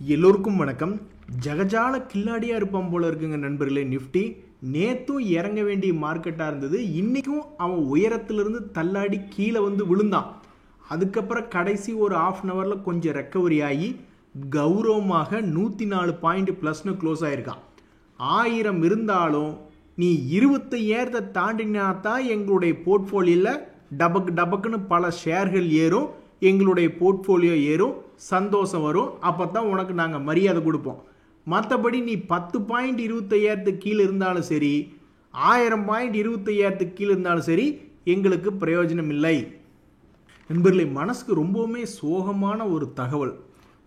எல்லோருக்கும் வணக்கம். ஜகஜால கில்லாடியாக இருப்பான் போல இருக்குங்க நண்பர்களே. நிஃப்டி நேற்றும் இறங்க வேண்டிய மார்க்கெட்டாக இருந்தது. இன்றைக்கும் அவன் உயரத்திலிருந்து தள்ளாடி கீழே வந்து விழுந்தான். அதுக்கப்புறம் கடைசி ஒரு ½ அன் ஹவரில் கொஞ்சம் ரெக்கவரி ஆகி கௌரவமாக 104 பாயிண்ட் ப்ளஸ்னு க்ளோஸ் ஆகிருக்கான். 1000 இருந்தாலும் நீ 25,000 தாண்டினா தான் எங்களுடைய போர்ட்ஃபோலியோவில் டபக்குன்னு பல ஷேர்கள் ஏறும், எங்களுடைய போர்ட்ஃபோலியோ ஏறும், சந்தோஷம் வரும். அப்போ தான் உனக்கு நாங்கள் மரியாதை கொடுப்போம். மற்றபடி நீ 10 பாயிண்ட் 25,000 கீழே இருந்தாலும் சரி, 1000 பாயிண்ட் 25,000 கீழே இருந்தாலும் சரி, எங்களுக்கு பிரயோஜனம் இல்லை. நண்பர்களே, மனசுக்கு ரொம்பவுமே சோகமான ஒரு தகவல்.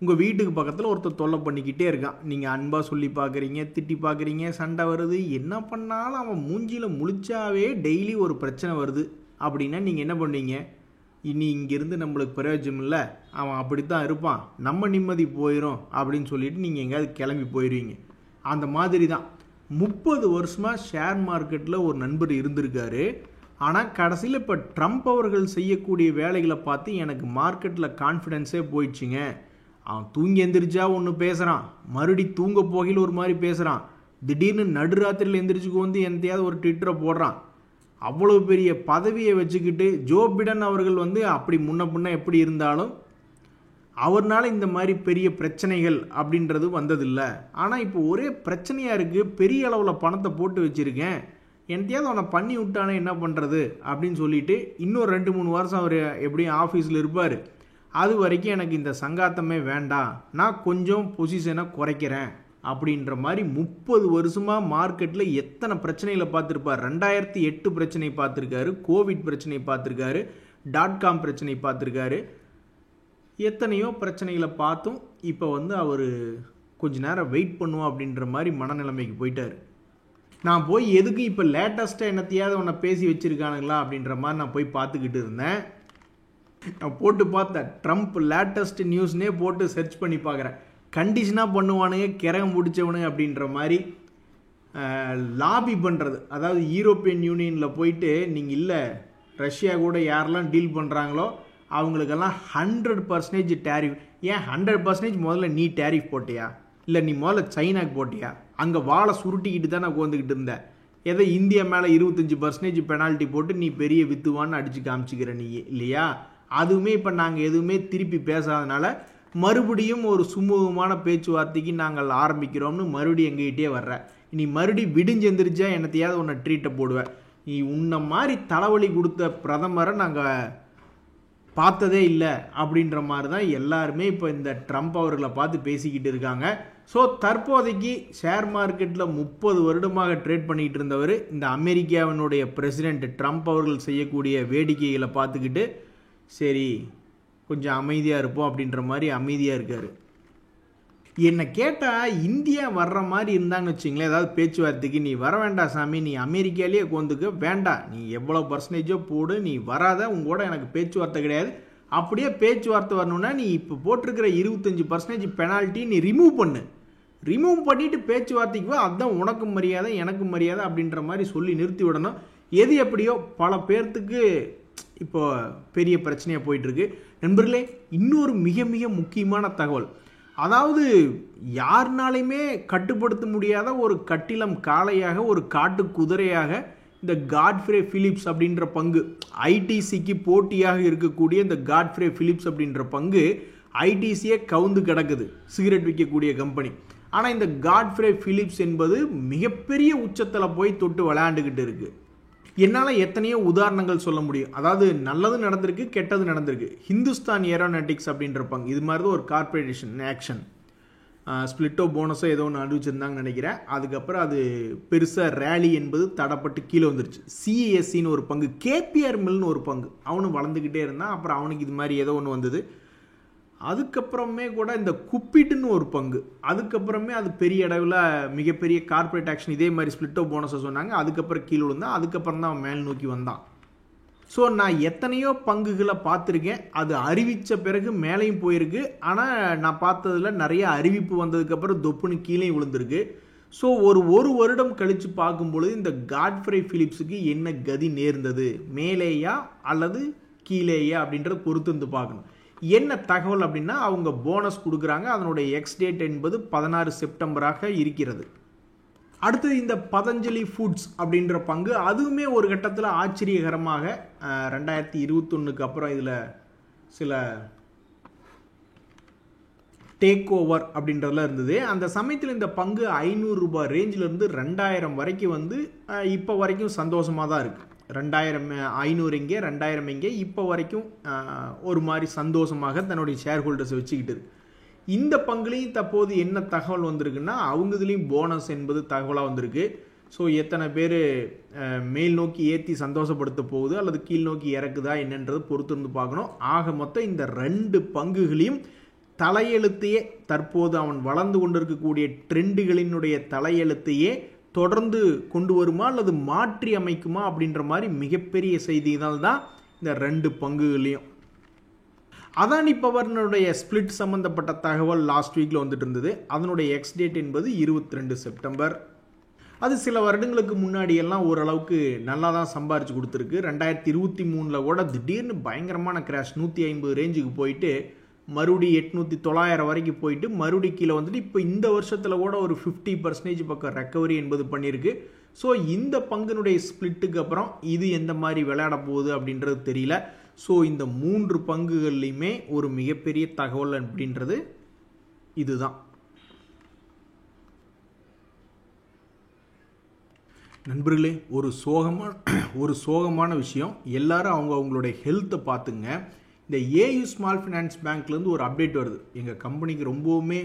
உங்கள் வீட்டுக்கு பக்கத்தில் ஒருத்தர் தொல்லை பண்ணிக்கிட்டே இருக்கான். நீங்கள் அன்பாக சொல்லி பார்க்குறீங்க, திட்டி பார்க்குறீங்க, சண்டை வருது, என்ன பண்ணாலும் அவன் மூஞ்சியில் முழிச்சாவே டெய்லி ஒரு பிரச்சனை வருது அப்படின்னா நீங்கள் என்ன பண்ணுவீங்க? இனி இங்கேருந்து நம்மளுக்கு பிரயோஜனம் இல்லை, அவன் அப்படித்தான் இருப்பான், நம்ம நிம்மதி போயிடும் அப்படின்னு சொல்லிட்டு நீங்கள் எங்கேயாவது கிளம்பி போயிடுவீங்க. அந்த மாதிரி தான் 30 வருஷமாக ஷேர் மார்க்கெட்டில் ஒரு நண்பர் இருந்திருக்காரு. ஆனால் கடைசியில் இப்போ ட்ரம்ப் அவர்கள் செய்யக்கூடிய வேலைகளை பார்த்து எனக்கு மார்க்கெட்டில் கான்ஃபிடென்ஸே போயிடுச்சுங்க. அவன் தூங்கி எந்திரிச்சா ஒன்று பேசுகிறான், மறுபடி தூங்க போகையில் ஒரு மாதிரி பேசுகிறான், திடீர்னு நடுராத்திரியில் எந்திரிச்சுக்கு வந்து எந்தையாவது ஒரு ட்விட்டரை போடுறான். அவ்வளோ பெரிய பதவியை வச்சுக்கிட்டு ஜோ பிடன் அவர்கள் வந்து அப்படி முன்ன எப்படி இருந்தாலும் அவர்னால இந்த மாதிரி பெரிய பிரச்சனைகள் அப்படின்றது வந்ததில்லை. ஆனால் இப்போ ஒரே பிரச்சனையாக இருக்குது, பெரிய அளவில் பணத்தை போட்டு வச்சுருக்கேன், என்கிட்டயாவது அவனை பண்ணி விட்டானே என்ன பண்ணுறது அப்படின்னு சொல்லிட்டு இன்னொரு 2-3 வருஷம் அவர் எப்படியும் ஆஃபீஸில் இருப்பார். அது வரைக்கும் எனக்கு இந்த சங்காத்தமே வேண்டாம், நான் கொஞ்சம் பொசிஷனை குறைக்கிறேன் அப்படின்ற மாதிரி 30 வருஷமாக மார்க்கெட்டில் எத்தனை பிரச்சனைகளை பார்த்துருப்பார். 2008 பிரச்சனை பார்த்துருக்காரு, கோவிட் பிரச்சனை பார்த்துருக்காரு, .com பிரச்சனை பார்த்துருக்காரு, எத்தனையோ பிரச்சனைகளை பார்த்தும் இப்போ வந்து அவர் கொஞ்ச நேரம் வெயிட் பண்ணுவோம் அப்படின்ற மாதிரி மனநிலைமைக்கு போயிட்டார். நான் போய் எதுக்கு இப்போ லேட்டஸ்ட்டாக என்னத்தையாவது ஒன்று பேசி வச்சுருக்கானுங்களா அப்படின்ற மாதிரி நான் போய் பார்த்துக்கிட்டு இருந்தேன். நான் போட்டு பார்த்தேன், ட்ரம்ப் லேட்டஸ்ட் நியூஸ்னே போட்டு சர்ச் பண்ணி பார்க்குறேன். கண்டிஷனாக பண்ணுவானுங்க, கிறகம் பிடிச்சவனுங்க அப்படின்ற மாதிரி லாபி பண்ணுறது. அதாவது யூரோப்பியன் யூனியனில் போயிட்டு நீங்கள் இல்லை ரஷ்யா கூட யாரெல்லாம் டீல் பண்ணுறாங்களோ அவங்களுக்கெல்லாம் 100% டேரிஃப். ஏன் 100% முதல்ல நீ டேரிஃப் போட்டியா, இல்லை நீ முதல்ல சைனாக்கு போட்டியா? அங்கே வாழை சுருட்டிக்கிட்டு தான் நான் உட்காந்துக்கிட்டு இருந்தேன். எதை இந்தியா மேலே 25% பெனால்ட்டி போட்டு நீ பெரிய வித்துவான்னு அடித்து காமிச்சிக்கிற நீ இல்லையா? அதுவுமே இப்போ நாங்கள் எதுவுமே திருப்பி பேசாதனால மறுபடியும் ஒரு சுமூகமான பேச்சுவார்த்தைக்கு நாங்கள் ஆரம்பிக்கிறோம்னு மறுபடியும் எங்ககிட்டே வர்ற. நீ மறுபடியும் விடிஞ்செந்திரிச்சா என்னத்தையாவது உன்னை ட்ரீட்டை போடுவேன். நீ உன்னை மாதிரி தலைவலி கொடுத்த பிரதமரை நாங்கள் பார்த்ததே இல்லை அப்படின்ற மாதிரி தான் எல்லாருமே இப்போ இந்த ட்ரம்ப் அவர்களை பார்த்து பேசிக்கிட்டு இருக்காங்க. ஸோ தற்போதைக்கு ஷேர் மார்க்கெட்டில் 30 வருடமாக ட்ரேட் பண்ணிக்கிட்டு இருந்தவர் இந்த அமெரிக்காவினுடைய பிரசிடெண்ட் ட்ரம்ப் அவர்கள் செய்யக்கூடிய வேடிக்கைகளை பார்த்துக்கிட்டு சரி கொஞ்சம் அமைதியாக இருப்போம் அப்படின்ற மாதிரி அமைதியாக இருக்கார். என்னை கேட்டால் இந்தியா வர்ற மாதிரி இருந்தாங்கன்னு வச்சிங்களேன், ஏதாவது பேச்சுவார்த்தைக்கு, நீ வர வேண்டாம் சாமி, நீ அமெரிக்காலேயே உட்காந்துக்க வேண்டாம், நீ எவ்வளோ பர்சன்டேஜோ போடு, நீ வராத, உங்களோட எனக்கு பேச்சுவார்த்தை கிடையாது. அப்படியே பேச்சுவார்த்தை வரணுன்னா நீ இப்போ போட்டிருக்கிற 25% பெனால்ட்டி நீ ரிமூவ் பண்ணிவிட்டு பேச்சுவார்த்தைக்கு அதுதான் உனக்கும் மரியாதை எனக்கும் மரியாதை அப்படின்ற மாதிரி சொல்லி நிறுத்தி விடணும். எது எப்படியோ பல பேர்த்துக்கு இப்போ பெரிய பிரச்சனையாக போயிட்டுருக்கு. நண்பர்களே, இன்னொரு மிக மிக முக்கியமான தகவல், அதாவது யாருனாலையுமே கட்டுப்படுத்த முடியாத ஒரு கட்டிலம் காளையாக, ஒரு காட்டு குதிரையாக இந்த காட்ஃப்ரே பிலிப்ஸ் அப்படின்ற பங்கு, ஐடிசிக்கு போட்டியாக இருக்கக்கூடிய இந்த காட்ஃப்ரே பிலிப்ஸ் அப்படின்ற பங்கு ஐடிசியே கவுந்து கிடக்குது, சிகரெட் விற்கக்கூடிய கம்பெனி. ஆனால் இந்த காட்ஃப்ரே பிலிப்ஸ் என்பது மிகப்பெரிய உச்சத்தில் போய் தொட்டு விளையாண்டுக்கிட்டு இருக்குது. என்னால் எத்தனையோ உதாரணங்கள் சொல்ல முடியும். அதாவது நல்லது நடந்திருக்கு, கெட்டது நடந்திருக்கு. ஹிந்துஸ்தான் ஏரோநாட்டிக்ஸ் அப்படின்ற பங்கு இது மாதிரி தான் ஒரு கார்பரேஷன் ஆக்ஷன் ஸ்பிளிட்டோ போனஸோ ஏதோ ஒன்று அறிவிச்சிருந்தாங்கன்னு நினைக்கிறேன். அதுக்கப்புறம் அது பெருசாக ரேலி என்பது தடப்பட்டு கீழே வந்துருச்சு. சிஎஸ்சின்னு ஒரு பங்கு, கேபிஆர் மில்னு ஒரு பங்கு, அவனும் வளர்ந்துக்கிட்டே இருந்தான். அப்புறம் அவனுக்கு இது மாதிரி ஏதோ ஒன்று வந்தது. அதுக்கப்புறமே கூட இந்த குப்பிட்டுன்னு ஒரு பங்கு, அதுக்கப்புறமே அது பெரிய அளவில் மிகப்பெரிய கார்பரேட் ஆக்ஷன் இதே மாதிரி ஸ்பிளிட்டோ போனஸை சொன்னாங்க. அதுக்கப்புறம் கீழே விழுந்தான். அதுக்கப்புறம் தான் அவன் மேல் நோக்கி வந்தான். ஸோ நான் எத்தனையோ பங்குகளை பார்த்துருக்கேன். அது அறிவித்த பிறகு மேலேயும் போயிருக்கு. ஆனால் நான் பார்த்ததில் நிறைய அறிவிப்பு வந்ததுக்கப்புறம் தொப்புன்னு கீழே விழுந்திருக்கு. ஸோ ஒரு வருடம் கழித்து பார்க்கும்பொழுது இந்த காட்ஃப்ரே பிலிப்ஸுக்கு என்ன கதி நேர்ந்தது, மேலேயா அல்லது கீழேயா அப்படின்றத பொறுத்து வந்து பார்க்கணும். என்ன தகவல் அப்படின்னா அவங்க போனஸ் கொடுக்குறாங்க. அதனுடைய எக்ஸ் டேட் என்பது 16 செப்டம்பராக இருக்கிறது. அடுத்தது இந்த பதஞ்சலி ஃபுட்ஸ் அப்படின்ற பங்கு, அதுவுமே ஒரு கட்டத்தில் ஆச்சரியகரமாக 2021க்கு அப்புறம் இதில் சில டேக் ஓவர் அப்படின்றதுல இருந்தது. அந்த சமயத்தில் இந்த பங்கு 500 ரூபாய் ரேஞ்சிலிருந்து 2000 வரைக்கும் வந்து இப்போ வரைக்கும் சந்தோஷமாக தான் இருக்குது. 500 இங்கே 2000 இங்கே இப்போ வரைக்கும் ஒரு மாதிரி சந்தோஷமாக தன்னுடைய ஷேர் ஹோல்டர்ஸை வச்சுக்கிட்டு இருக்கு. இந்த பங்குலையும் தற்போது என்ன தகவல் வந்திருக்குன்னா, அவங்க இதுலேயும் போனஸ் என்பது தகவலாக வந்திருக்கு. ஸோ எத்தனை பேர் மேல் நோக்கி ஏற்றி சந்தோஷப்படுத்த போகுது அல்லது கீழ் நோக்கி இறக்குதா என்னன்றது பொறுத்து இருந்து பார்க்கணும். ஆக மொத்தம் இந்த 2 பங்குகளையும் தலையெழுத்தையே, தற்போது அவன் வளர்ந்து கொண்டிருக்கக்கூடிய ட்ரெண்டுகளினுடைய தலையெழுத்தையே தொடர்ந்து கொண்டு வருமா அல்லது மாற்றி அமைக்குமா அப்படின்ற மாதிரி மிகப்பெரிய செய்திகள் தான் இந்த 2 பங்குகளையும். அதானி பவர்னுடைய ஸ்பிளிட் சம்பந்தப்பட்ட தகவல் லாஸ்ட் வீக்கில் வந்துட்டு இருந்தது. அதனுடைய எக்ஸ் டேட் என்பது 22 செப்டம்பர். அது சில வருடங்களுக்கு முன்னாடியெல்லாம் ஓரளவுக்கு நல்லா தான் சம்பாரிச்சு கொடுத்துருக்கு. 2023 கூட திடீர்னு பயங்கரமான கிராஷ், 150 ரேஞ்சுக்கு போயிட்டு மறுபடி 800 900 வரைக்கும் போயிட்டு மறுபடி கீழே வந்துட்டு இப்போ இந்த வருஷத்தில் கூட ஒரு 50% பக்கம் ரெக்கவரி என்பது பண்ணியிருக்கு. ஸோ இந்த பங்குனுடைய ஸ்பிளிட்டுக்கு அப்புறம் இது எந்த மாதிரி விளையாட போகுது அப்படின்றது தெரியல. ஸோ இந்த 3 பங்குகள்லையுமே ஒரு மிகப்பெரிய தகவல் அப்படின்றது இதுதான். நண்பர்களே, ஒரு சோகமான விஷயம். எல்லாரும் அவங்களுடைய ஹெல்த்தை பார்த்துங்க. இந்த ஏயு ஸ்மால் ஃபினான்ஸ் பேங்க்லேருந்து ஒரு அப்டேட் வருது. எங்கள் கம்பெனிக்கு ரொம்பவுமே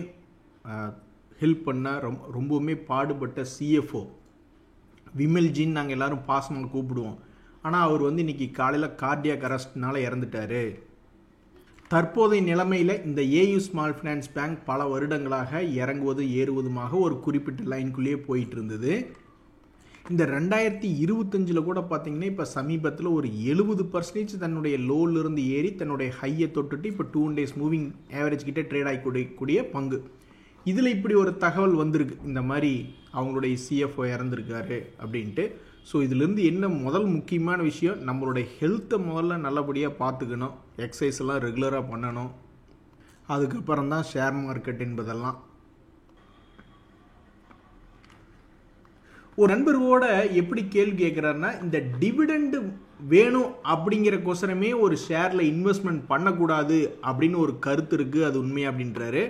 ஹெல்ப் பண்ண ரொம்பவுமே பாடுபட்ட சிஎஃப்ஓ விமல்ஜின்னு நாங்கள் எல்லோரும் பாசமாக கூப்பிடுவோம். ஆனால் அவர் வந்து இன்றைக்கி காலையில் கார்டியாக் அரெஸ்ட்னால இறந்துட்டார். தற்போதைய நிலைமையில் இந்த ஏயு ஸ்மால் ஃபினான்ஸ் பேங்க் பல வருடங்களாக இறங்குவது ஏறுவதுமாக ஒரு குறிப்பிட்ட லைனுக்குள்ளேயே போயிட்டு இருந்தது. இந்த 2025 கூட பார்த்தீங்கன்னா இப்போ சமீபத்தில் ஒரு 70% தன்னுடைய லோவிலிருந்து ஏறி தன்னுடைய ஹையை தொட்டுட்டு இப்போ 2 days மூவிங் ஆவரேஜ் கிட்டே ட்ரேட் ஆகிக்கூடிய பங்கு. இதில் இப்படி ஒரு தகவல் வந்திருக்கு, இந்த மாதிரி அவங்களுடைய சிஎஃப்ஓ இறந்துருக்காரு அப்படின்ட்டு. ஸோ இதிலேருந்து என்ன முதல் முக்கியமான விஷயம், நம்மளுடைய ஹெல்த்தை முதல்ல நல்லபடியாக பார்த்துக்கணும். எக்ஸசைஸ் எல்லாம் ரெகுலராக பண்ணணும். அதுக்கப்புறம் தான் ஷேர் மார்க்கெட் என்பதெல்லாம். ஒரு நண்பரோட எப்படி கேள்வி கேட்குறாருன்னா, இந்த டிவிடெண்டு வேணும் அப்படிங்கிற கோசரமே ஒரு ஷேரில் இன்வெஸ்ட்மெண்ட் பண்ணக்கூடாது அப்படின்னு ஒரு கருத்து இருக்குது, அது உண்மை அப்படின்றாரு.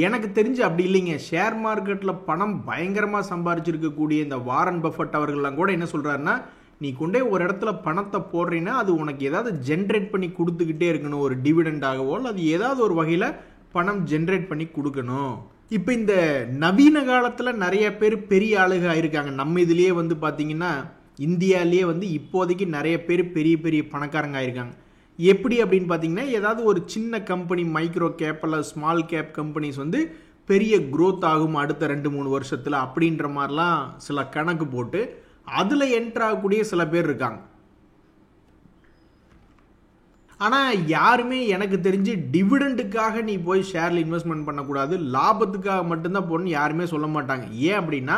எனக்கு தெரிஞ்சு அப்படி இல்லைங்க. ஷேர் மார்க்கெட்டில் பணம் பயங்கரமாக சம்பாரிச்சிருக்கக்கூடிய இந்த வாரன் பஃபட் அவர்கள்லாம் கூட என்ன சொல்கிறாருன்னா, நீ கொண்டே ஒரு இடத்துல பணத்தை போடுறீன்னா அது உனக்கு ஏதாவது ஜென்ரேட் பண்ணி கொடுத்துக்கிட்டே இருக்கணும். ஒரு டிவிடெண்டாகவோ அது ஏதாவது ஒரு வகையில் பணம் ஜென்ரேட் பண்ணி கொடுக்கணும். இப்போ இந்த நவீன காலத்தில் நிறைய பேர் பெரிய ஆளுக ஆயிருக்காங்க. நம்ம இதுலேயே வந்து பார்த்தீங்கன்னா இந்தியாவிலேயே வந்து இப்போதைக்கு நிறைய பேர் பெரிய பெரிய பணக்காரங்க ஆயிருக்காங்க. எப்படி அப்படின்னு பார்த்தீங்கன்னா, ஏதாவது ஒரு சின்ன கம்பெனி மைக்ரோ கேப் அல்லது ஸ்மால் கேப் கம்பெனிஸ் வந்து பெரிய க்ரோத் ஆகும் அடுத்த 2-3 வருஷத்தில் அப்படின்ற மாதிரிலாம் சில கணக்கு போட்டு அதில் என்ட்ரு ஆகக்கூடிய சில பேர் இருக்காங்க. ஆனால் யாருமே எனக்கு தெரிஞ்சு டிவிடெண்டுக்காக நீ போய் ஷேரில் இன்வெஸ்ட்மெண்ட் பண்ணக்கூடாது, லாபத்துக்காக மட்டும்தான் போடணும்னு யாருமே சொல்ல மாட்டாங்க. ஏன் அப்படின்னா,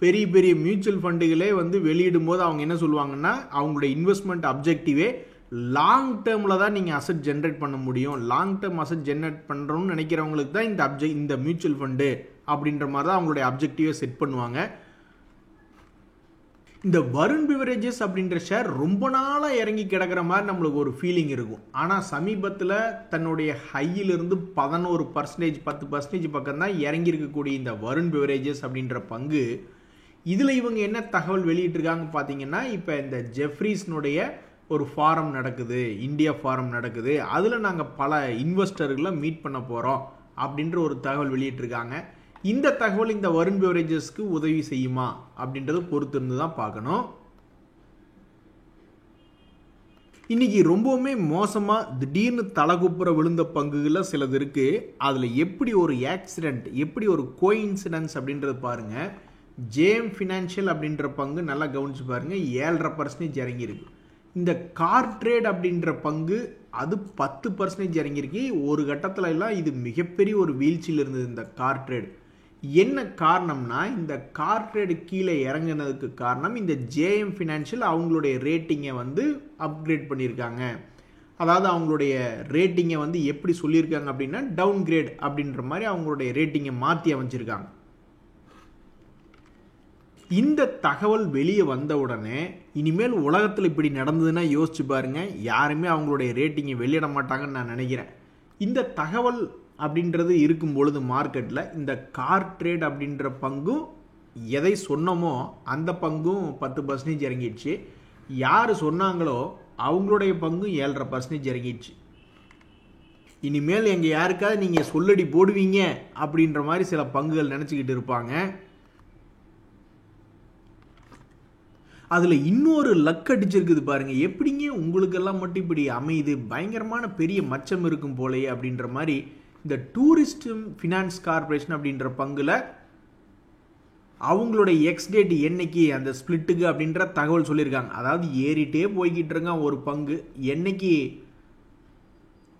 பெரிய பெரிய மியூச்சுவல் ஃபண்டுகளே வந்து வெளியிடும் போது அவங்க என்ன சொல்லுவாங்கன்னா, அவங்களுடைய இன்வெஸ்ட்மெண்ட் அப்ஜெக்டிவே லாங் டேர்மில் தான் நீங்கள் அசட் ஜென்ரேட் பண்ண முடியும். லாங் டேர்ம் அசட் ஜென்ரேட் பண்ணுறோன்னு நினைக்கிறவங்களுக்கு தான் இந்த மியூச்சுவல் ஃபண்டு அப்படின்ற மாதிரி தான் அவங்களுடைய அப்ஜெக்டிவே செட் பண்ணுவாங்க. இந்த வருண் பிவரேஜஸ் அப்படின்ற ஷேர் ரொம்ப நாளாக இறங்கி கிடக்கிற மாதிரி நம்மளுக்கு ஒரு ஃபீலிங் இருக்கும். ஆனால் சமீபத்தில் தன்னுடைய ஹையிலிருந்து 11%, 10% பக்கம் தான் இறங்கி இருக்கக்கூடிய இந்த வருண் பிவரேஜஸ் அப்படின்ற பங்கு, இதில் இவங்க என்ன தகவல் வெளியிட்டிருக்காங்க பார்த்தீங்கன்னா, இப்போ இந்த ஜெஃப்ரீஸ்னுடைய ஒரு ஃபாரம் நடக்குது, இந்தியா ஃபாரம் நடக்குது, அதில் நாங்கள் பல இன்வெஸ்டர்களை மீட் பண்ண போகிறோம் அப்படின்ற ஒரு தகவல் வெளியிட்டிருக்காங்க. இந்த தகவல் இந்த வருண் பிவரேஜஸ்க்கு உதவி செய்யுமா அப்படின்றது பொறுத்து இருந்து தான் பார்க்கணும். இன்னைக்கு ரொம்பவுமே மோசமாக திடீர்னு தலைகுப்புற விழுந்த பங்குகளில் சிலது இருக்குது. அதில் எப்படி ஒரு ஆக்சிடென்ட், எப்படி ஒரு கோஇன்சிடென்ஸ் அப்படின்றது பாருங்கள். ஜேஎம் ஃபினான்ஷியல் அப்படின்ற பங்கு நல்லா கவனிச்சு பாருங்கள், 7.5% இறங்கியிருக்கு. இந்த கார் ட்ரேட் அப்படின்ற பங்கு அது 10% இறங்கியிருக்கு. ஒரு கட்டத்தில் எல்லாம் இது மிகப்பெரிய ஒரு வீழ்ச்சியில் இருந்தது இந்த கார் ட்ரேட். என்ன காரணம்னா, இந்த கார் ட்ரேடு கீழே இறங்கினதுக்கு காரணம் இந்த ஜேஎம் ஃபினான்ஷியல் அவங்களுடைய ரேட்டிங்கை வந்து அப்கிரேட் பண்ணியிருக்காங்க. அதாவது அவங்களுடைய ரேட்டிங்கை வந்து எப்படி சொல்லியிருக்காங்க அப்படின்னா டவுன் கிரேட் அப்படின்ற மாதிரி அவங்களுடைய ரேட்டிங்கை மாற்றி அமைச்சிருக்காங்க. இந்த தகவல் வெளியே வந்த உடனே இனிமேல் உலகத்தில் இப்படி நடந்ததுன்னா யோசிச்சு பாருங்க, யாருமே அவங்களுடைய ரேட்டிங்கை வெளியிட மாட்டாங்கன்னு நான் நினைக்கிறேன். இந்த தகவல் அப்படின்றது இருக்கும் பொழுது மார்க்கெட்டில் இந்த கார் ட்ரேட் அப்படின்ற பங்கும் எதை சொன்னமோ அந்த பங்கும் 10% இறங்கிடுச்சு. யார் சொன்னாங்களோ அவங்களுடைய பங்கும் 7.5% இறங்கிடுச்சு. இனிமேல் எங்கள் யாருக்காவது நீங்கள் சொல்லடி போடுவீங்க அப்படின்ற மாதிரி சில பங்குகள் நினச்சிக்கிட்டு இருப்பாங்க. அதில் இன்னொரு லக் அடிச்சிருக்குது பாருங்கள். எப்படிங்க உங்களுக்கெல்லாம் மட்டும் இப்படி அமையுது, பயங்கரமான பெரிய மச்சம் இருக்கும் போலையே அப்படின்ற மாதிரி இந்த டூரிஸ்ட் ஃபினான்ஸ் கார்பரேஷன் அப்படின்ற பங்கில் அவங்களுடைய எக்ஸ் டேட் என்னைக்கு அந்த ஸ்பிளிட்டுக்கு அப்படின்ற தகவல் சொல்லியிருக்காங்க. அதாவது ஏறிட்டே போய்கிட்டு இருக்கான் ஒரு பங்கு, என்னைக்கு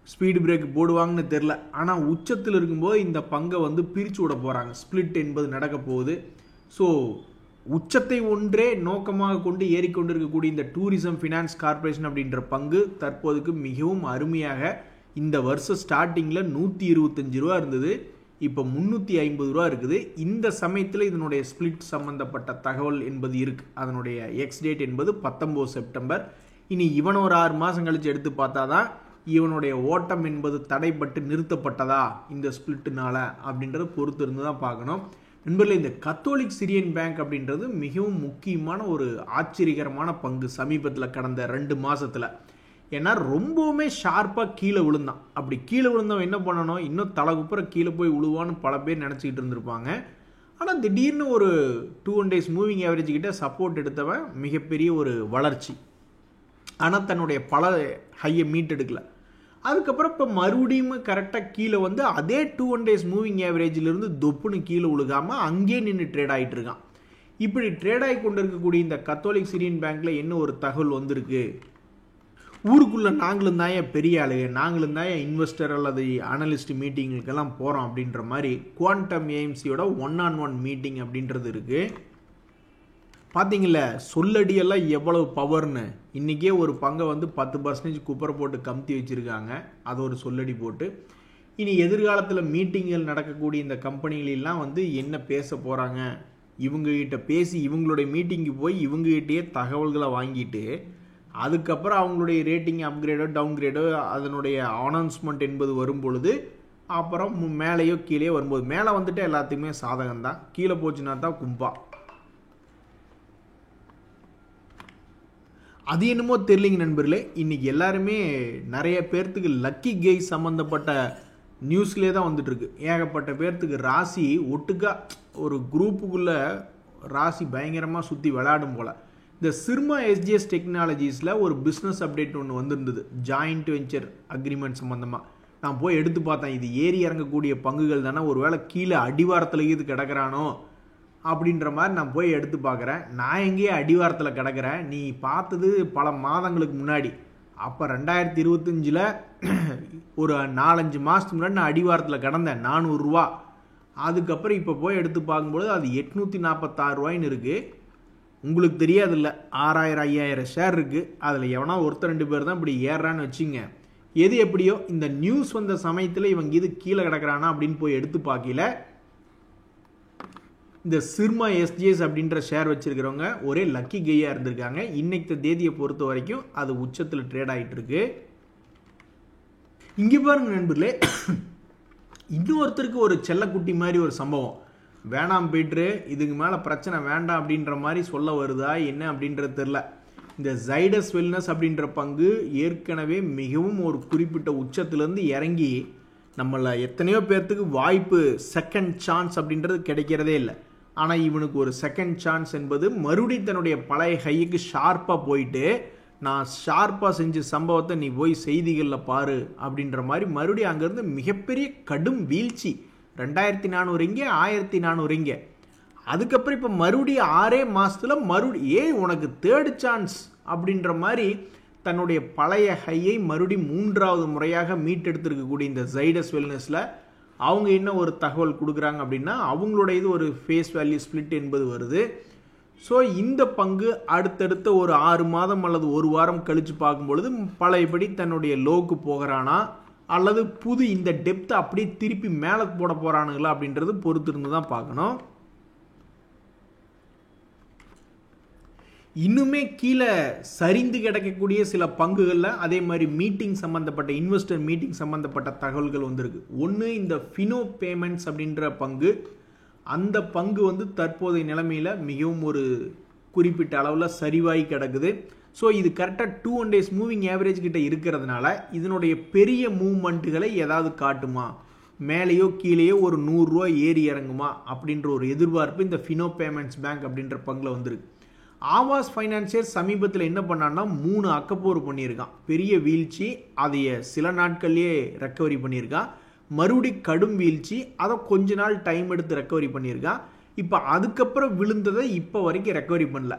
ஸ்பீடு பிரேக் போடுவாங்கன்னு தெரில. ஆனால் உச்சத்தில் இருக்கும்போது இந்த பங்கை வந்து பிரித்து விட போகிறாங்க, ஸ்பிளிட் என்பது நடக்க போகுது. ஸோ உச்சத்தை ஒன்றே நோக்கமாக கொண்டு ஏறிக்கொண்டிருக்கக்கூடிய இந்த டூரிசம் ஃபினான்ஸ் கார்பரேஷன் அப்படின்ற பங்கு தற்போதுக்கு மிகவும் அருமையாக இந்த வருஷம் ஸ்டார்டிங்கில் 125 ரூபா இருந்தது, இப்போ 350 ரூபா இருக்குது. இந்த சமயத்தில் இதனுடைய ஸ்பிளிட் சம்பந்தப்பட்ட தகவல் என்பது இருக்குது. அதனுடைய எக்ஸ் டேட் என்பது 19 செப்டம்பர். இனி இவன் ஒரு 6 மாதம் கழித்து எடுத்து பார்த்தா தான் இவனுடைய ஓட்டம் என்பது தடைப்பட்டு நிறுத்தப்பட்டதா இந்த ஸ்பிளிட்டுனால அப்படின்றத பொறுத்து இருந்து தான் பார்க்கணும். நண்பர்களே, இந்த கத்தோலிக் சிரியன் பேங்க் அப்படின்றது மிகவும் முக்கியமான ஒரு ஆச்சரியகரமான பங்கு சமீபத்தில் கடந்த 2 மாதத்தில். ஏன்னா ரொம்பவுமே ஷார்ப்பாக கீழே விழுந்தான். அப்படி கீழே விழுந்தவன் என்ன பண்ணணும், இன்னும் தலைகுப்புற கீழே போய் விழுவான்னு பல பேர் நினச்சிக்கிட்டு இருந்திருப்பாங்க. ஆனால் திடீர்னு ஒரு 2 days மூவிங் ஆவரேஜ் கிட்ட சப்போர்ட் எடுத்தவன் மிகப்பெரிய ஒரு வளர்ச்சி. ஆனால் தன்னுடைய பல ஹையை மீட்டெடுக்கல. அதுக்கப்புறம் இப்போ மறுபடியும் கரெக்டாக கீழே வந்து அதே 2 days மூவிங் ஆவரேஜிலிருந்து தொப்புன்னு கீழே விழுகாமல் அங்கேயே நின்று ட்ரேட் ஆகிட்டு இருக்கான். இப்படி ட்ரேட் ஆகி கொண்டு இருக்கக்கூடிய இந்த கத்தோலிக் சிரியன் பேங்க்கில் என்ன ஒரு தகவல் வந்திருக்கு, ஊருக்குள்ளே நாங்களும் தான் பெரிய ஆளுங்க, நாங்களும் தான் இன்வெஸ்டர் அல்லது அனலிஸ்ட் மீட்டிங்களுக்கெல்லாம் போகிறோம் அப்படின்ற மாதிரி குவாண்டம் ஏஎம்சியோட 1-on-1 மீட்டிங் அப்படின்றது இருக்குது. பார்த்தீங்கள சொல்லடியெல்லாம் எவ்வளவு பவர்னு. இன்றைக்கே ஒரு பங்கை வந்து 10% குப்பரை போட்டு கமுத்தி வச்சுருக்காங்க, அது ஒரு சொல்லடி போட்டு. இனி எதிர்காலத்தில் மீட்டிங்கள் நடக்கக்கூடிய இந்த கம்பெனிகளெல்லாம் வந்து என்ன பேச போகிறாங்க, இவங்ககிட்ட பேசி இவங்களுடைய மீட்டிங்கு போய் இவங்ககிட்டயே தகவல்களை வாங்கிட்டு அதுக்கப்புறம் அவங்களுடைய ரேட்டிங் அப்கிரேடோ டவுன்கிரேடோ அதனுடைய அனௌன்ஸ்மெண்ட் என்பது வரும் பொழுது அப்புறம் மேலேயோ கீழே வரும்போது மேலே வந்துட்டு எல்லாத்துக்குமே சாதகம் தான், கீழே போச்சுன்னா தான் கும்பா. அது என்னமோ தெரியலிங்க நண்பர்களே, இன்றைக்கி எல்லாருமே நிறைய பேர்த்துக்கு லக்கி கெய்ஸ் சம்மந்தப்பட்ட நியூஸ்லேயே தான் வந்துட்டுருக்கு. ஏகப்பட்ட பேர்த்துக்கு ராசி ஒட்டுக்கா ஒரு குரூப்புக்குள்ளே ராசி பயங்கரமாக சுற்றி விளையாடும் போல். இந்த சிர்மா எஸ்ஜிஎஸ் டெக்னாலஜிஸில் ஒரு பிஸ்னஸ் அப்டேட் ஒன்று வந்திருந்தது, ஜாயிண்ட் வெஞ்சர் அக்ரிமெண்ட் சம்மந்தமாக. நான் போய் எடுத்து பார்த்தேன், இது ஏறி இறங்கக்கூடிய பங்குகள் தானே, ஒரு வேளை கீழே அடிவாரத்தில் இது கிடக்கிறானோ அப்படின்ற மாதிரி நான் போய் எடுத்து பார்க்குறேன். நான் எங்கேயே அடிவாரத்தில் கிடக்கிறேன், நீ பார்த்தது பல மாதங்களுக்கு முன்னாடி. அப்போ 2025 ஒரு 4-5 மாதத்துக்கு முன்னாடி நான் அடிவாரத்தில் கிடந்தேன் 400 ரூபா. அதுக்கப்புறம் இப்போ போய் எடுத்து பார்க்கும்போது அது 846 ரூபாய்ன்னு இருக்குது. உங்களுக்கு தெரியாதில்ல, 6000-5000 ஷேர் இருக்குது. அதில் எவனா ஒருத்தர் 2 பேர் தான் இப்படி ஏறான்னு வச்சுங்க. எது எப்படியோ இந்த நியூஸ் வந்த சமயத்தில் இவங்க இது கீழே கிடக்கிறானா அப்படின்னு போய் எடுத்து பார்க்கல. இந்த சிர்மா எஸ்ஜிஎஸ் அப்படின்ற ஷேர் வச்சிருக்கிறவங்க ஒரே லக்கி கையாக இருந்திருக்காங்க. இன்னைக்கு தேதியை பொறுத்த வரைக்கும் அது உச்சத்தில் ட்ரேட் ஆகிட்டு இருக்கு. இங்கே பாருங்க நண்பர்களே, இன்னொருத்தருக்கு ஒரு செல்லக்குட்டி மாதிரி ஒரு சம்பவம். வேணாம் போய்ட்டு இதுக்கு மேலே பிரச்சனை வேண்டாம் அப்படின்ற மாதிரி சொல்ல வருதா என்ன அப்படின்றது தெரில. இந்த ஜைடஸ் வெல்னஸ் அப்படின்ற பங்கு ஏற்கனவே மிகவும் ஒரு குறிப்பிட்ட உச்சத்திலேருந்து இறங்கி நம்மள எத்தனையோ பேர்த்துக்கு வாய்ப்பு செகண்ட் சான்ஸ் அப்படின்றது கிடைக்கிறதே இல்லை. ஆனால் இவனுக்கு ஒரு செகண்ட் சான்ஸ் என்பது மறுபடியும் தன்னுடைய பழைய ஹைக்கு ஷார்ப்பாக போயிட்டு நான் ஷார்ப்பாக செஞ்ச சம்பவத்தை நீ போய் செய்திகளில் பாரு அப்படின்ற மாதிரி மறுபடியும் அங்கேருந்து மிகப்பெரிய கடும் வீழ்ச்சி. 2400 இங்கே 1400 இங்கே. அதுக்கப்புறம் இப்போ மறுபடியும் 6 மாதத்தில் மறுபடியும் உனக்கு தேர்ட் சான்ஸ் அப்படின்ற மாதிரி தன்னுடைய பழைய ஹையை மறுபடியும் 3வது முறையாக மீட்டெடுத்திருக்கக்கூடிய இந்த ஜைடஸ் வெல்னஸில் அவங்க என்ன ஒரு தகவல் கொடுக்குறாங்க அப்படின்னா அவங்களோட இது ஒரு ஃபேஸ் வேல்யூ ஸ்பிளிட் என்பது வருது. ஸோ இந்த பங்கு அடுத்தடுத்த ஒரு 6 மாதம் அல்லது ஒரு வாரம் கழித்து பார்க்கும்பொழுது பழையபடி தன்னுடைய லோக்கு போகிறானா அல்லது புது இந்த டெப்த்தை அப்படியே திருப்பி மேலே போட போகிறானுங்களா அப்படின்றது பொறுத்திருந்து தான் பார்க்கணும். இன்னுமே கீழே சரிந்து கிடக்கக்கூடிய சில பங்குகளில் அதே மாதிரி மீட்டிங் சம்மந்தப்பட்ட இன்வெஸ்டர் மீட்டிங் சம்மந்தப்பட்ட தகவல்கள் வந்திருக்கு. ஒன்று இந்த ஃபினோ பேமெண்ட்ஸ் அப்படின்ற பங்கு, அந்த பங்கு வந்து தற்போதைய நிலைமையில் மிகவும் ஒரு குறிப்பிட்ட அளவில் சரிவாகி கிடக்குது. ஸோ இது கரெக்டாக 2 days மூவிங் ஆவரேஜ் கிட்ட இருக்கிறதுனால இதனுடைய பெரிய மூவ்மெண்ட்டுகளை ஏதாவது காட்டுமா, மேலேயோ கீழேயோ ஒரு 100 ரூபா ஏறி இறங்குமா அப்படின்ற ஒரு எதிர்பார்ப்பு இந்த ஃபினோ பேமெண்ட்ஸ் பேங்க் அப்படின்ற பங்கில் வந்திருக்கு. ஆவாஸ் ஃபைனான்சியர் சமீபத்தில் என்ன பண்ணான்னா 3 அக்கப்போர் பண்ணியிருக்கான். பெரிய வீழ்ச்சி, அதைய சில நாட்கள்லேயே ரெக்கவரி பண்ணியிருக்கான். மறுபடி கடும் வீழ்ச்சி, அதை கொஞ்ச நாள் டைம் எடுத்து ரெக்கவரி பண்ணியிருக்கான். இப்போ அதுக்கப்புறம் விழுந்ததை இப்போ வரைக்கும் ரெக்கவரி பண்ணல.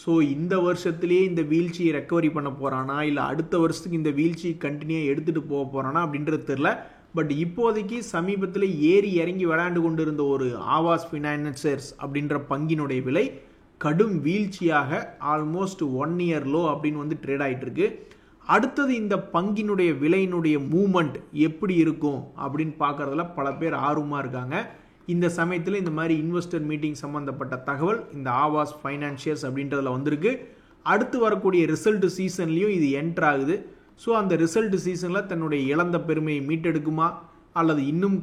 ஸோ இந்த வருஷத்துலேயே இந்த வீழ்ச்சியை ரெக்கவரி பண்ண போகிறானா இல்லை அடுத்த வருஷத்துக்கு இந்த வீழ்ச்சி கண்டினியூவாக எடுத்துகிட்டு போக போகிறானா அப்படின்றது தெரில. பட் இப்போதைக்கு சமீபத்தில் ஏறி இறங்கி விளையாண்டு கொண்டு இருந்த ஒரு ஆவாஸ் ஃபைனான்சியர்ஸ் அப்படின்ற பங்கினுடைய விலை கடும் வீழ்ச்சியாக ஆல்மோஸ்ட் 1 year லோ அப்படின்னு வந்து ட்ரேட் ஆகிட்டு இருக்கு. அடுத்தது இந்த பங்கினுடைய விலையினுடைய மூவ்மெண்ட் எப்படி இருக்கும் அப்படின்னு பார்க்கறதுல பல பேர் ஆர்வமாக இருக்காங்க. இந்த சமயத்தில் இந்த மாதிரி இன்வெஸ்டர் மீட்டிங் சம்மந்தப்பட்ட தகவல் இந்த ஆவாஸ் ஃபைனான்சியர்ஸ் அப்படின்றதுல வந்திருக்கு. அடுத்து வரக்கூடிய ரிசல்ட் சீசன்லேயும் இது என்டர் ஆகுது. ஸோ அந்த ரிசல்ட் சீசனில் தன்னுடைய இழந்த பெருமையை மீட்டெடுக்குமா அல்லது இன்னும்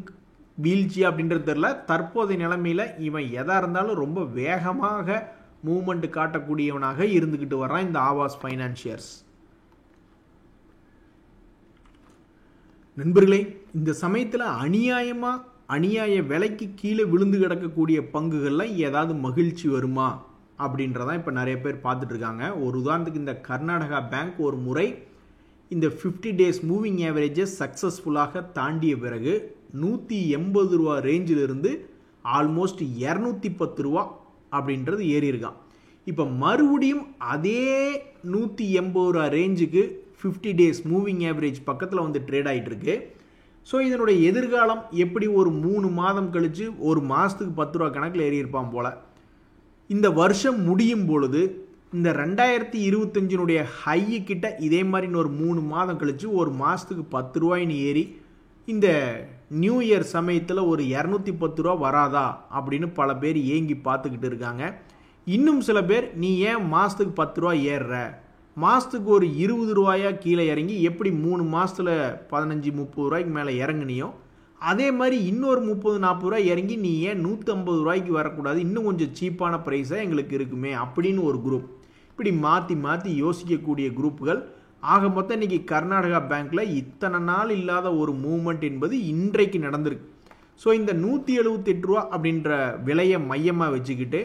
வீழ்ச்சி அப்படின்றது தெரில. தற்போதைய நிலைமையில் இவன் எதாக இருந்தாலும் ரொம்ப வேகமாக மூவ்மெண்ட் காட்டக்கூடியவனாக இருந்துக்கிட்டு வர்றான் இந்த ஆவாஸ் ஃபைனான்சியர்ஸ். நண்பர்களே, இந்த சமயத்தில் அநியாய விலைக்கு கீழே விழுந்து கிடக்கக்கூடிய பங்குகளில் ஏதாவது மகிழ்ச்சி வருமா அப்படின்றதான் இப்போ நிறைய பேர் பார்த்துட்டு இருக்காங்க. ஒரு உதாரணத்துக்கு இந்த கர்நாடகா பேங்க் ஒரு முறை இந்த 50 days மூவிங் ஆவரேஜை சக்ஸஸ்ஃபுல்லாக தாண்டிய பிறகு 180 ரூபா ரேஞ்சிலிருந்து ஆல்மோஸ்ட் 210 ரூபா அப்படின்றது ஏறி இருக்கான். இப்போ மறுபடியும் அதே 180 ரூபா ரேஞ்சுக்கு 50 days மூவிங் ஆவரேஜ் பக்கத்தில் வந்து ட்ரேட் ஆகிட்டு இருக்கு. ஸோ இதனுடைய எதிர்காலம் எப்படி ஒரு 3 மாதம் கழித்து ஒரு மாதத்துக்கு 10 ரூபா கணக்கில் ஏறி இருப்பான் போல். இந்த வருஷம் முடியும் பொழுது இந்த 2025 ஹை கிட்ட இதே மாதிரி ஒரு 3 மாதம் கழித்து ஒரு மாதத்துக்கு 10 ரூபாயின்னு ஏறி இந்த நியூ இயர் சமயத்தில் ஒரு 210 ரூபா வராதா அப்படின்னு பல பேர் ஏங்கி பார்த்துக்கிட்டு இருக்காங்க. இன்னும் சில பேர் நீ ஏன் மாதத்துக்கு 10 ரூபா ஏறுற, மாதத்துக்கு ஒரு 20 ரூபாயா கீழே இறங்கி எப்படி 3 மாதத்தில் 15-30 ரூபாய்க்கு மேலே இறங்குனியோ அதே மாதிரி இன்னொரு 30-40 ரூபாய் இறங்கி நீ ஏன் 150 ரூபாய்க்கு வரக்கூடாது, இன்னும் கொஞ்சம் சீப்பான ப்ரைஸாக எங்களுக்கு இருக்குமே அப்படின்னு ஒரு குரூப். இப்படி மாற்றி மாற்றி யோசிக்கக்கூடிய குரூப்புகள். ஆக மொத்தம் இன்றைக்கி கர்நாடகா பேங்க்கில் இத்தனை நாள் இல்லாத ஒரு மூவ்மெண்ட் என்பது இன்றைக்கு நடந்திருக்கு. ஸோ இந்த 178 ரூபா அப்படின்ற விலையை மையமாக வச்சுக்கிட்டு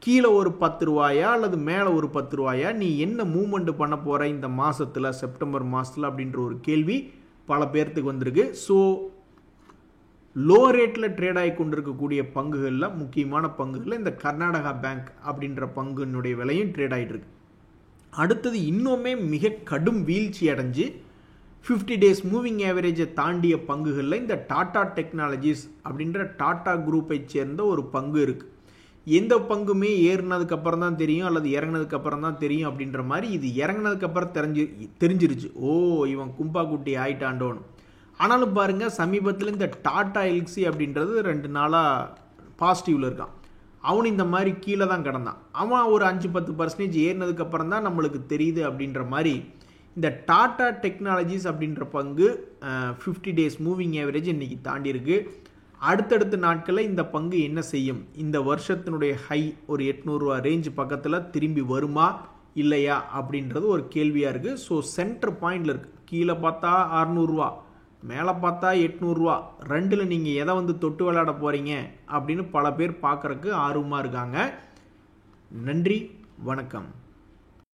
கீழே ஒரு 10 ரூபாயா அல்லது மேலே ஒரு 10 ரூபாயா நீ என்ன மூவ்மெண்ட் பண்ண போகிற இந்த மாதத்தில், செப்டம்பர் மாதத்தில் அப்படின்ற ஒரு கேள்வி பல பேர்த்துக்கு வந்திருக்கு. ஸோ லோ ரேட்டில் ட்ரேட் ஆகி கொண்டிருக்கக்கூடிய பங்குகளில் முக்கியமான பங்குகளில் இந்த கர்நாடகா பேங்க் அப்படின்ற பங்குனுடைய விலையும் ட்ரேட் ஆகிட்டு இருக்கு. அடுத்தது இன்னுமே மிக கடும் வீழ்ச்சி அடைஞ்சு 50 days மூவிங் ஆவரேஜை தாண்டிய பங்குகளில் இந்த டாடா டெக்னாலஜிஸ் அப்படின்ற டாடா குரூப்பை சேர்ந்த ஒரு பங்கு இருக்குது. எந்த பங்குமே ஏறினதுக்கப்புறம் தான் தெரியும் அல்லது இறங்கினதுக்கப்புறம் தான் தெரியும் அப்படின்ற மாதிரி இது இறங்கினதுக்கப்புறம் தெரிஞ்சிருச்சு. ஓ, இவன் கும்பா குட்டி ஆயிட்டாண்டோன்னு. ஆனாலும் பாருங்கள், சமீபத்தில் இந்த டாடா எல்சி அப்படின்றது 2 நாளாக பாசிட்டிவில் இருக்கான். அவனு இந்த மாதிரி கீழே தான் கிடந்தான். அவன் ஒரு 5-10% ஏறினதுக்கப்புறம் தான் நம்மளுக்கு தெரியுது அப்படின்ற மாதிரி இந்த டாடா டெக்னாலஜிஸ் அப்படின்ற பங்கு 50 days மூவிங் ஆவரேஜ் இன்றைக்கி தாண்டி இருக்கு. அடுத்தடுத்த நாட்களில் இந்த பங்கு என்ன செய்யும், இந்த வருஷத்தினுடைய ஹை ஒரு 800 ரூபா ரேஞ்சு பக்கத்தில் திரும்பி வருமா இல்லையா அப்படின்றது ஒரு கேள்வியாக இருக்குது. ஸோ சென்டர் பாயிண்டில் இருக்குது. கீழே பார்த்தா 600 ரூபா, மேலே பார்த்தா 800 ரூபா, ரெண்டில் நீங்கள் எதை வந்து தொட்டு விளையாட போகிறீங்க அப்படின்னு பல பேர் பார்க்குறக்கு ஆர்வமாக இருக்காங்க. நன்றி, வணக்கம்.